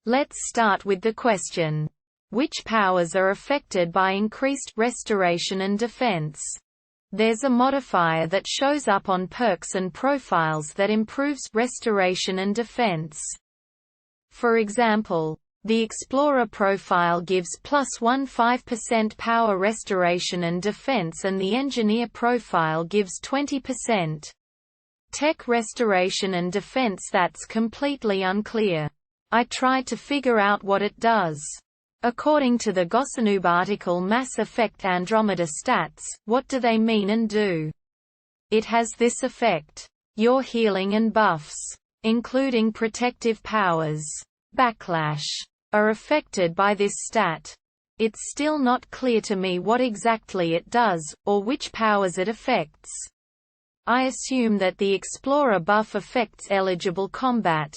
Let's start with the question. Which powers are affected by increased restoration and defense? There's a modifier that shows up on perks and profiles that improves restoration and defense. For example, the Explorer profile gives +15% power restoration and defense, and the Engineer profile gives 20%. Tech restoration and defense, that's completely unclear. I tried to figure out what it does. According to the Gossanoob article Mass Effect Andromeda stats, what do they mean and do? It has this effect. Your healing and buffs, including protective powers, backlash, are affected by this stat. It's still not clear to me what exactly it does, or which powers it affects. I assume that the Explorer buff affects eligible combat,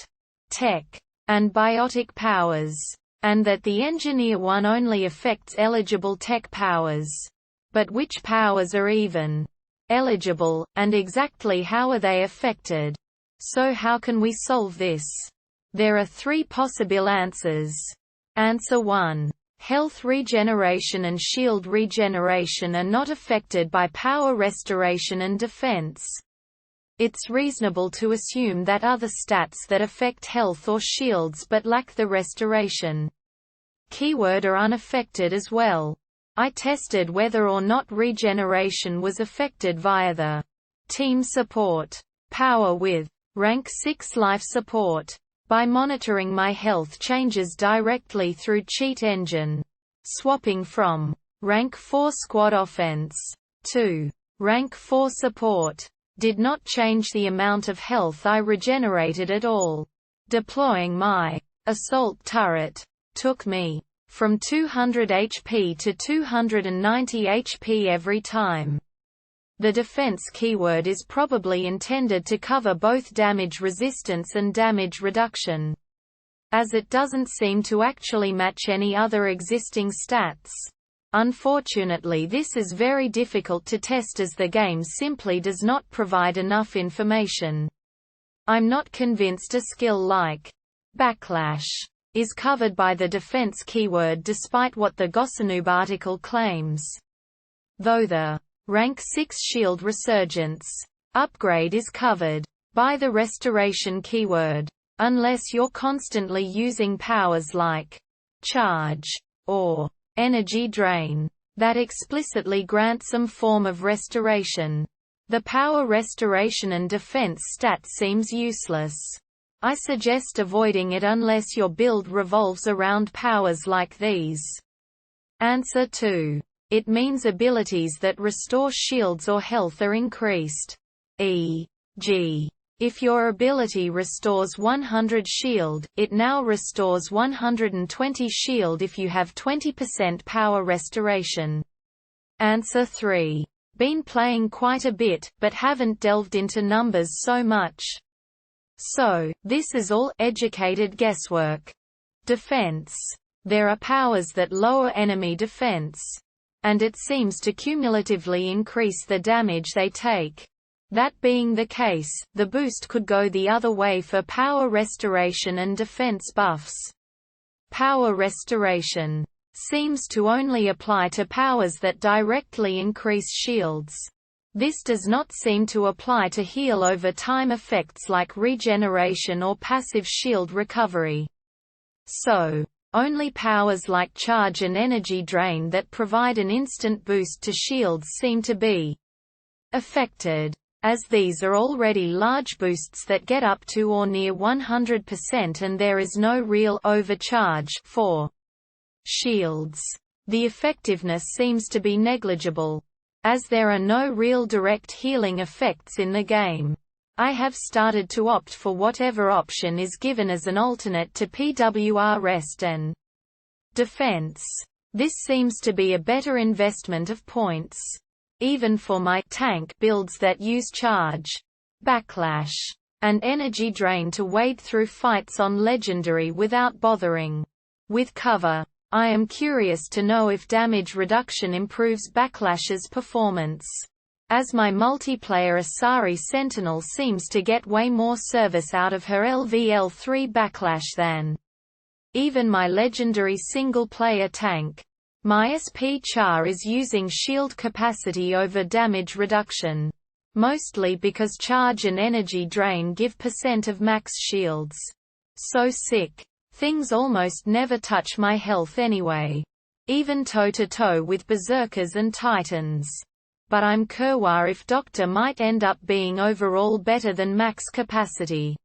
tech, and biotic powers, and that the Engineer one only affects eligible tech powers. But which powers are even eligible, and exactly how are they affected? So how can we solve this? There are three possible answers. Answer 1. Health regeneration and shield regeneration are not affected by power restoration and defense. It's reasonable to assume that other stats that affect health or shields but lack the restoration keyword are unaffected as well. I tested whether or not regeneration was affected via the team support power with rank 6 life support by monitoring my health changes directly through Cheat Engine, swapping from rank 4 squad offense to rank 4 support did not change the amount of health I regenerated at all. Deploying my assault turret took me from 200 HP to 290 HP every time. The defense keyword is probably intended to cover both damage resistance and damage reduction, as it doesn't seem to actually match any other existing stats. Unfortunately, this is very difficult to test as the game simply does not provide enough information. I'm not convinced a skill like backlash is covered by the defense keyword despite what the Gossanoob article claims. Though the rank 6 shield resurgence upgrade is covered by the restoration keyword, unless you're constantly using powers like charge or energy drain that explicitly grant some form of restoration. The power restoration and defense stat seems useless. I suggest avoiding it unless your build revolves around powers like these. Answer 2. It means abilities that restore shields or health are increased. E.g., if your ability restores 100 shield, it now restores 120 shield if you have 20% power restoration. Answer 3. Been playing quite a bit, but haven't delved into numbers so much. So, this is all educated guesswork. Defense. There are powers that lower enemy defense, and it seems to cumulatively increase the damage they take. That being the case, the boost could go the other way for power restoration and defense buffs. Power restoration seems to only apply to powers that directly increase shields. This does not seem to apply to heal over time effects like regeneration or passive shield recovery. So, only powers like charge and energy drain that provide an instant boost to shields seem to be affected, as these are already large boosts that get up to or near 100% and there is no real overcharge for shields. The effectiveness seems to be negligible, as there are no real direct healing effects in the game. I have started to opt for whatever option is given as an alternate to PWR rest and defense. This seems to be a better investment of points, even for my tank builds that use charge, backlash, and energy drain to wade through fights on legendary without bothering with cover. I am curious to know if damage reduction improves Backlash's performance, as my multiplayer Asari Sentinel seems to get way more service out of her LVL3 Backlash than Even my legendary single-player tank, my SP Char, is using shield capacity over damage reduction. Mostly because charge and energy drain give % of max shields. So sick. Things almost never touch my health anyway. Even toe-to-toe with berserkers and titans. But I'm Kerwa if Doctor might end up being overall better than max capacity.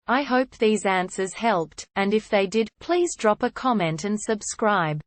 I hope these answers helped, and if they did, please drop a comment and subscribe.